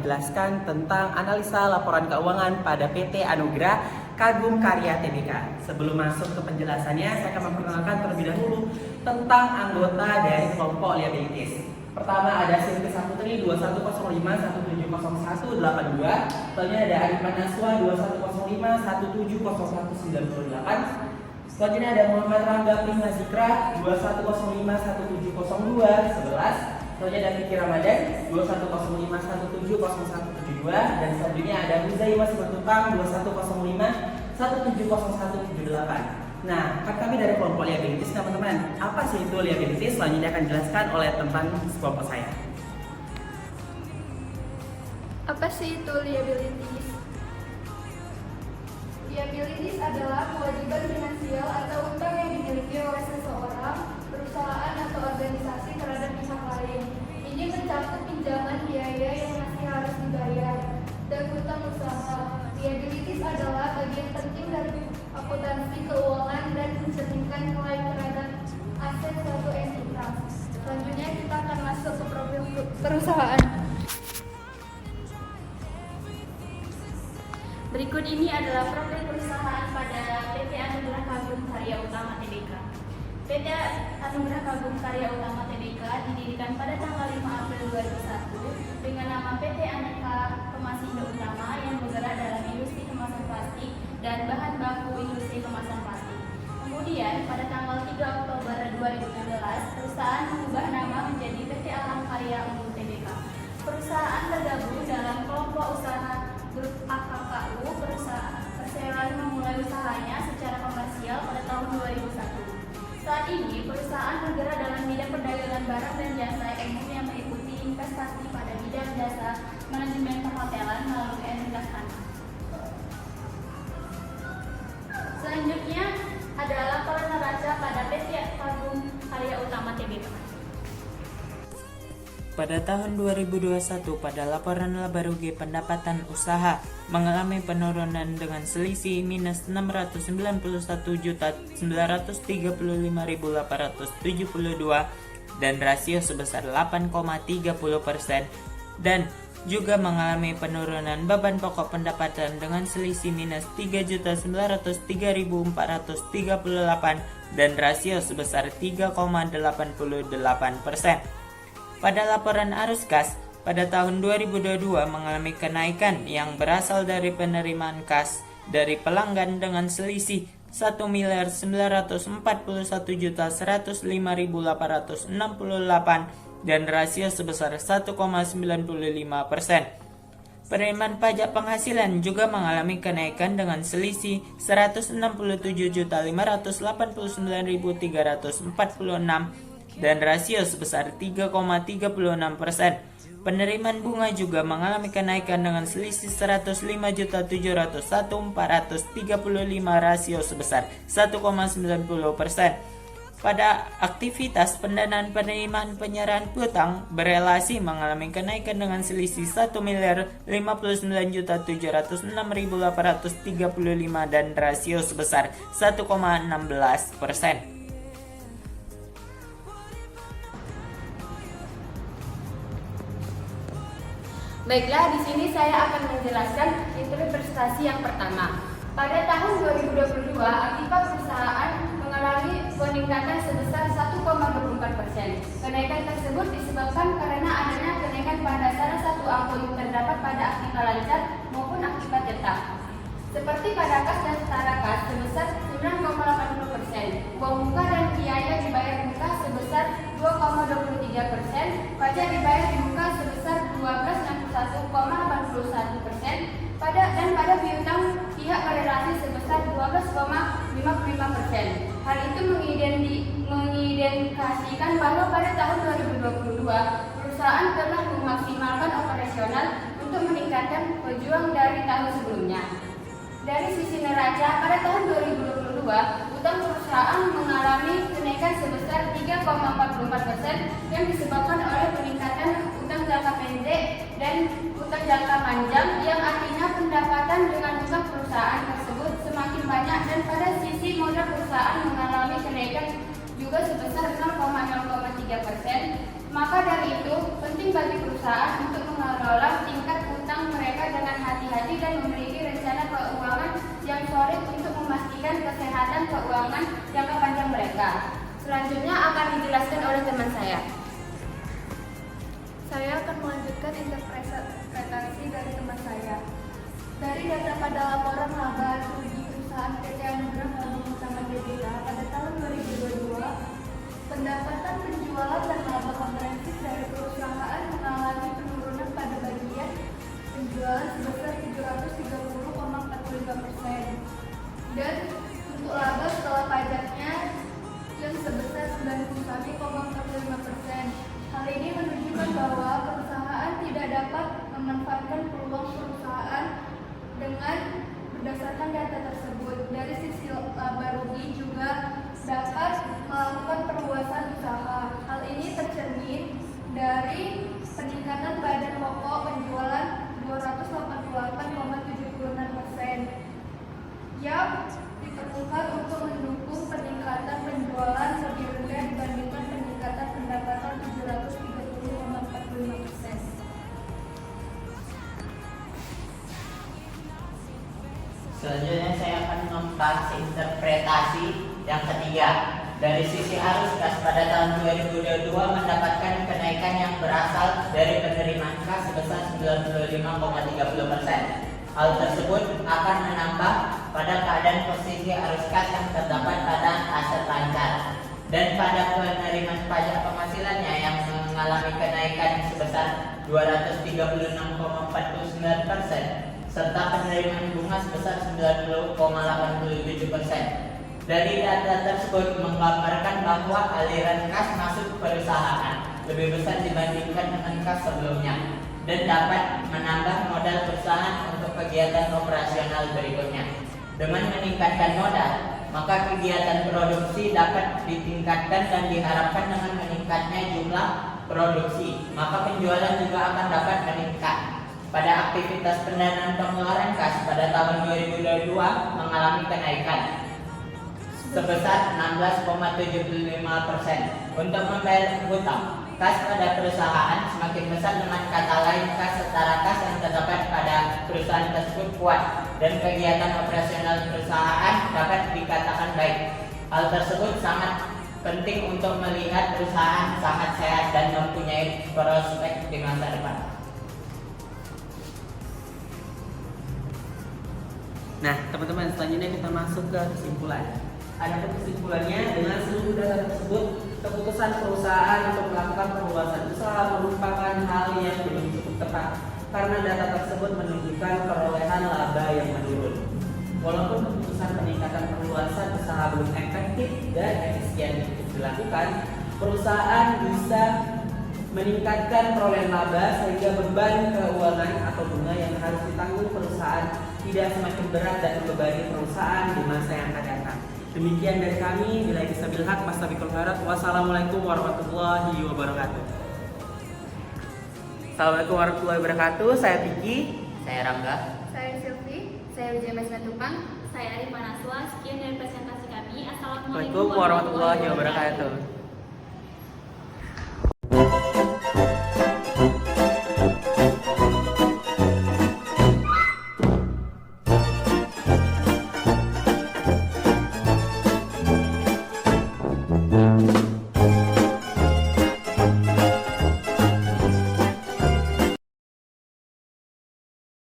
Jelaskan tentang analisa laporan keuangan pada PT Anugrah Kagum Karya Tbk. Sebelum masuk ke penjelasannya, saya akan memperkenalkan terlebih dahulu tentang anggota dari kelompok liabilities. Pertama ada Silvi Saputri 2105 170182. Selanjutnya ada Arifan Naswa 2105 170198. Selanjutnya ada Muhammad Rangga Prima Zikra 2105 1702 11. Selanjutnya ada Fikri Ramadan 2105 170172. Dan selanjutnya ada Huzaimah Simatupang 2105 170178. Nah, kan kami dari kelompok liabilities, teman-teman. Apa sih itu liabilities? Selanjutnya akan dijelaskan oleh teman kelompok saya. Apa sih itu liabilities? Liabilities adalah kewajiban finansial atau utang yang dimiliki oleh seseorang, perusahaan atau organisasi terhadap pihak lain. Ini mencakup pinjaman biaya yang masih harus dibayar dan utang usaha. Liabilities adalah bagian penting dari akuntansi keuangan dan mencerminkan klaim terhadap aset suatu entitas. Selanjutnya kita akan masuk ke profil perusahaan. Berikut ini adalah profil perusahaan pada PT Anugrah Kagum Karya Utama Tbk. PT Anugrah Kagum Karya Utama Tbk didirikan pada tanggal 5 April 2001 dengan nama PT Aneka Kemasindo Utama yang bergerak dalam industri kemasan plastik dan bahan baku industri kemasan plastik. Kemudian pada tanggal 3 Oktober 2016 perusahaan mengubah nama menjadi PT Alam Karya Unggul Tbk. Perusahaan tergabung dalam kelompok usaha Grup AKKU. Perseroan memulai usahanya secara komersial pada tahun 2001. Saat ini, perusahaan bergerak dalam bidang perdagangan barang dan jasa umum yang meliputi investasi pada bidang jasa, manajemen perhotelan melalui entitas tanah. Selanjutnya adalah laporan neraca pada PT Kagum Karya Utama Tbk. Pada tahun 2021, pada laporan laba rugi pendapatan usaha mengalami penurunan dengan selisih minus 691.935.872 dan rasio sebesar 8,30% dan juga mengalami penurunan beban pokok pendapatan dengan selisih minus 3.903.438 dan rasio sebesar 3,88%. Pada laporan arus kas, pada tahun 2022 mengalami kenaikan yang berasal dari penerimaan kas dari pelanggan dengan selisih 1.941.105.868 dan rasio sebesar 1,95%. Penerimaan pajak penghasilan juga mengalami kenaikan dengan selisih 167.589.346 dan rasio sebesar 3,36%. Penerimaan bunga juga mengalami kenaikan dengan selisih 105.701.435 rasio sebesar 1,90%. Pada aktivitas pendanaan penerimaan penyerahan piutang berelasi mengalami kenaikan dengan selisih 1.059.706.835 dan rasio sebesar 1,16%. Baiklah, di sini saya akan menjelaskan history prestasi yang pertama. Pada tahun 2022, akibat perusahaan mengalami peningkatan sebesar 1,24%. Kenaikan tersebut disebabkan karena adanya kenaikan pada salah satu angka yang terdapat pada aktiva lancar maupun aktiva tetap. Seperti pada kas dan setara kas sebesar 9,80%, uang muka dan biaya dibayar muka sebesar 2,23%, pajak dibayar di muka sebesar 12,61,81%, dan pada piutang pihak berelasi sebesar 12,55%. Hal itu mengidentifikasikan bahwa pada tahun 2022 perusahaan telah memaksimalkan operasional untuk meningkatkan pejuang dari tahun sebelumnya. Dari sisi neraca, pada tahun 2022, utang perusahaan mengalami kenaikan sebesar 3,44% yang disebabkan oleh peningkatan utang jangka pendek dan utang jangka panjang, yang artinya pendapatan dengan utang perusahaan tersebut semakin banyak, dan pada sisi modal perusahaan mengalami kenaikan juga sebesar 0,03%. Maka dari itu, penting bagi perusahaan untuk mengelola tingkat utang Selanjutnya akan dijelaskan oleh teman saya. Saya akan melanjutkan interpretasi dari teman saya. Dari data pada laporan laba rugi perusahaan PT Anugrah Kagum Utama Tbk pada tahun 2022, pendapatan penjualan dan laba komprehensif dari perusahaan mengalami penurunan pada bagian penjualan sebesar 730,45% dan untuk laba setelah pajaknya yang sebesar 91,45%. Hal ini menunjukkan bahwa perusahaan tidak dapat memanfaatkan peluang perusahaan dengan berdasarkan data tersebut. Dari sisi laba rugi juga dapat melakukan perluasan usaha. Hal ini tercermin dari peningkatan badan pokok penjualan 288,76% yang diperlukan untuk mendukung peningkatan penjualan lebih rendah dibandingkan peningkatan pendapatan 730,45%. Selanjutnya saya akan membahas interpretasi yang ketiga. Dari sisi arus kas pada tahun 2022 mendapatkan kenaikan yang berasal dari penerimaan kas sebesar 95,30%. Hal tersebut akan menambah pada keadaan posisi arus kas yang terdapat pada aset lancar dan pada penerimaan pajak penghasilannya yang mengalami kenaikan sebesar 236,49% serta penerimaan bunga sebesar 90,87%. Dari data tersebut menggambarkan bahwa aliran kas masuk perusahaan lebih besar dibandingkan dengan kas sebelumnya dan dapat menambah modal perusahaan untuk kegiatan operasional berikutnya. Dengan meningkatkan modal, maka kegiatan produksi dapat ditingkatkan dan diharapkan dengan meningkatnya jumlah produksi, maka penjualan juga akan dapat meningkat. Pada aktivitas pendanaan pengeluaran kas pada tahun 2022 mengalami kenaikan sebesar 16,75%. Untuk membayar hutang, kas pada perusahaan semakin besar, dengan kata lain kas setara kas yang terdapat pada perusahaan tersebut kuat dan kegiatan operasional perusahaan dapat dikatakan baik. Hal tersebut sangat penting untuk melihat perusahaan sangat sehat dan mempunyai prospek di masa depan. Nah, teman-teman, selanjutnya kita masuk ke kesimpulan. Ada kesimpulannya, dengan seluruh data tersebut, keputusan perusahaan untuk melakukan perluasan usaha merupakan hal yang belum cukup tepat karena data tersebut menunjukkan perolehan laba yang menurun. Walaupun keputusan peningkatan perluasan usaha belum efektif dan efisien dilakukan, perusahaan bisa meningkatkan perolehan laba sehingga beban keuangan atau bunga yang harus ditanggung perusahaan tidak semakin berat dan membebani perusahaan di masa yang akan datang. Demikian dari kami, bila bisabil haq, wastabiqul khairat. Wassalamualaikum warahmatullahi wabarakatuh. Assalamualaikum warahmatullahi wabarakatuh. Saya Piki. Saya Rangga. Saya Silvi. Saya Wijaya Masnatupang. Saya Arifah Naswa. Sekian dari presentasi kami. Assalamualaikum Waalaikumsalam warahmatullahi wabarakatuh.